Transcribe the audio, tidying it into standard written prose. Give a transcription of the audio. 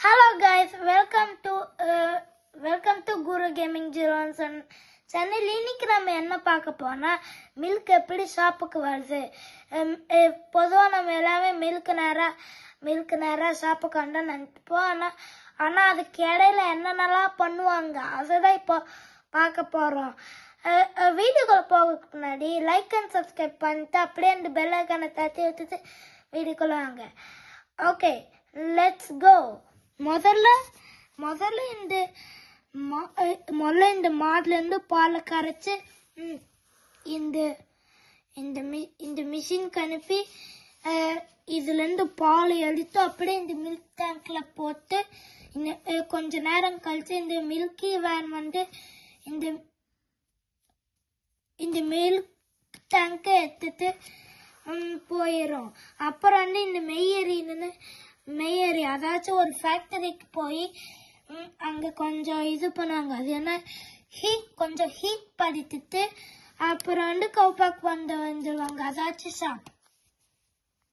Hello guys, welcome to Guru Gaming 01 channel. இன்னைக்கு நம்ம என்ன பார்க்க போனா மில்க் எப்படி ஷாப்புக்கு வருது. பொதுவாக நம்ம எல்லாமே மில்க் நேரா ஷாப்புக்கு வந்து நினைப்போம். ஆனால் அதுக்கு இடையில என்னென்னலாம் பண்ணுவாங்க அதுதான் இப்போ பார்க்க போகிறோம். வீடியோக்குள்ள போகிறதுக்கு முன்னாடி லைக் அண்ட் சப்ஸ்கிரைப் பண்ணிட்டு அப்படியே அந்த பெல் ஐக்கானை தட்டி வச்சுட்டு வீடியோக்குள்ள வாங்க. Okay, let's go. முதல்ல இந்த மாடுல இருந்து பாலை கரைச்சு இந்த மிஷினுக்கு அனுப்பி இதுல இருந்து பால் எடுத்து அப்படியே இந்த மில்க் டேங்க்ல போட்டு கொஞ்ச நேரம் கழிச்சு இந்த மில்கி வேன் வந்து இந்த மில்க் டேங்கை எடுத்துட்டு போயிடும். அப்புறம் வந்து இந்த மெய்யரி அதாச்சும் ஒரு ஃபேக்டரிக்கு போய் அங்கே கொஞ்சம் இது பண்ணுவாங்க. அது என்ன கொஞ்சம் ஹீட் படித்துட்டு அப்புறம் வந்து கவுபாக் வந்துடுவாங்க. அதாச்சும் ஷாப்.